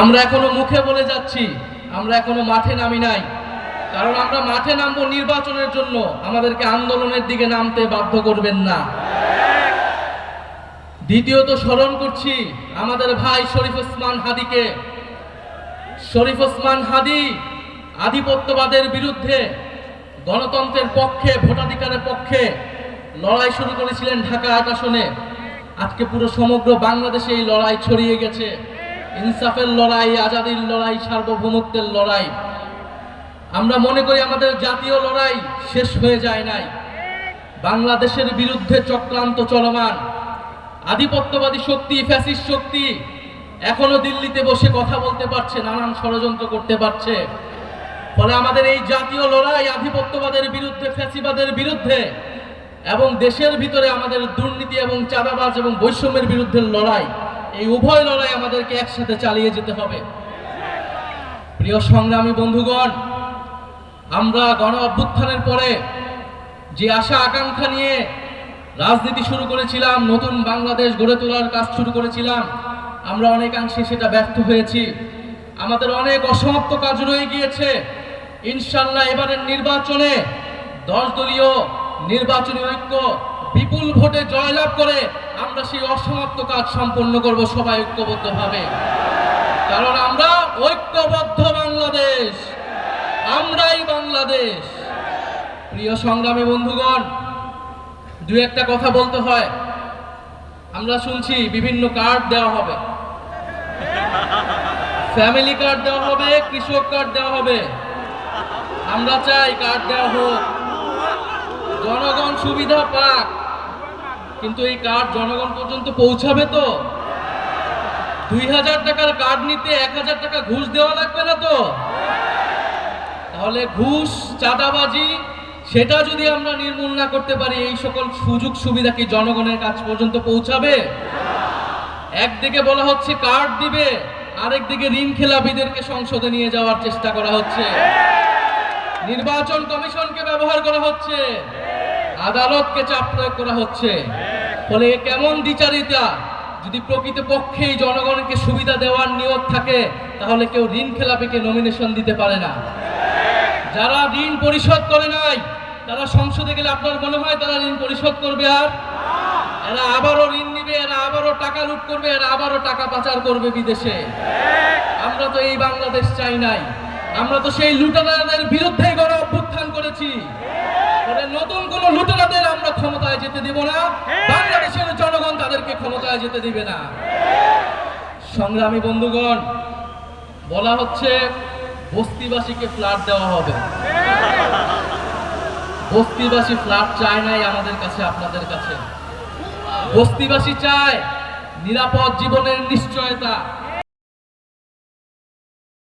আমরা এখনো মুখে বলে যাচ্ছি, আমরা এখনো মাঠে নামি নাই। কারণ আমরা মাঠে নামবো নির্বাচনের জন্য, আমাদেরকে আন্দোলনের দিকে নামতে বাধ্য করবেন না। দ্বিতীয়ত স্মরণ করছি আমাদের ভাই শরীফ ওসমান হাদীকে। শরীফ ওসমান হাদী আধিপত্যবাদের বিরুদ্ধে, গণতন্ত্রের পক্ষে, ভোটাধিকারের পক্ষে লড়াই শুরু করেছিলেন ঢাকা ৮ আসনে। আজকে পুরো সমগ্র বাংলাদেশে এই লড়াই ছড়িয়ে গেছে। ইনসাফের লড়াই, আজাদির লড়াই, সার্বভৌমত্বের লড়াই। আমরা মনে করি আমাদের জাতীয় লড়াই শেষ হয়ে যায় নাই। বাংলাদেশের বিরুদ্ধে চক্রান্ত চলমান। আধিপত্যবাদী শক্তি, ফ্যাসিস্ট শক্তি এখনো দিল্লিতে বসে কথা বলতে পারছে, নানান ষড়যন্ত্র করতে পারছে। ফলে আমাদের এই জাতীয় লড়াই আধিপত্যবাদের বিরুদ্ধে, ফ্যাসিবাদের বিরুদ্ধে এবং দেশের ভিতরে আমাদের দুর্নীতি এবং চাঁদাবাজ এবং বৈষম্যের বিরুদ্ধে লড়াই, এই উভয় লড়াই আমাদেরকে একসাথে চালিয়ে যেতে হবে। প্রিয় সংগ্রামী বন্ধুগণ, আমরা গণ অভ্যুত্থানের পরে যে আশা আকাঙ্ক্ষা নিয়ে রাজনীতি শুরু করেছিলাম, নতুন বাংলাদেশ গড়ে তোলার কাজ শুরু করেছিলাম, আমরা অনেকাংশে সেটা ব্যর্থ হয়েছি। আমাদের অনেক অসমাপ্ত কাজ রয়ে গিয়েছে। ইনশাআল্লাহ এবারের নির্বাচনে 10 দলীয় নির্বাচনী ঐক্য বিপুল ভোটে জয়লাভ করে আমরা সেই অসমাপ্ত কাজ সম্পন্ন করব সবাই ঐক্যবদ্ধভাবে। কারণ আমরা ঐক্যবদ্ধ বাংলাদেশ, আমরাই বাংলাদেশ। প্রিয় সংগ্রামী বন্ধুগণ, দু একটা কথা বলতে হয়। আমরা শুনছি বিভিন্ন কার্ড দেওয়া হবে, ফ্যামিলি কার্ড দেওয়া হবে, কৃষক কার্ড দেওয়া হবে। আমরা চাই কার্ড দেওয়া হোক, জনগণ সুবিধা পাক, কিন্তু এই কার্ড জনগণ পর্যন্ত পৌঁছাবে তো? 2000 টাকার কার্ড নিতে 1000 টাকা ঘুষ দেওয়া লাগবে না তো? তাহলে ঘুষ, চাঁদাবাজি সেটা যদি আমরা নির্মূল না করতে পারি, এই সকল সুযোগ সুবিধা কি জনগণের কাছ পর্যন্ত পৌঁছাবে? একদিকে বলা হচ্ছে কার্ড দিবে, আরেকদিকে ঋণ খেলাপিদেরকে সংসদে নিয়ে যাওয়ার চেষ্টা করা হচ্ছে, নির্বাচন কমিশনকে ব্যবহার করা হচ্ছে, আদালতকে চাপ প্রয়োগ করা হচ্ছে। ফলে কেমন দ্বিচারিতা! যদি প্রকৃতপক্ষে জনগণকে সুবিধা দেওয়ার নিয়ত থাকে, তাহলে কেউ ঋণ খেলাপিকে নমিনেশন দিতে পারে না। যারা ঋণ পরিশোধ করে নাই, তারা সংসদে গেলে আপনার মনে হয় তারা ঋণ পরিশোধ করবে? আর এরা আবারও ঋণ নিবে, এরা আবারও টাকা লুট করবে, এরা আবারও টাকা পাচার করবে বিদেশে। আমরা তো এই বাংলাদেশ চাই নাই। আমরা তো সেই লুটেরাদের বিরুদ্ধে গণ অভ্যুত্থান করেছি। নতুন কোন লুটেরাদের আমরা ক্ষমতায় যেতে দিব না, বাংলাদেশের জনগণ তাদেরকে ক্ষমতায় যেতে দিবে না। সংগ্রামী বন্ধুগণ, বলা হচ্ছে বস্তিবাসীকে ফ্ল্যাট দেওয়া হবে। বস্তিবাসী ফ্ল্যাট চায় নাই আমাদের কাছে, আপনাদের কাছে। বস্তিবাসী চায় নিরাপদ জীবনের নিশ্চয়তা,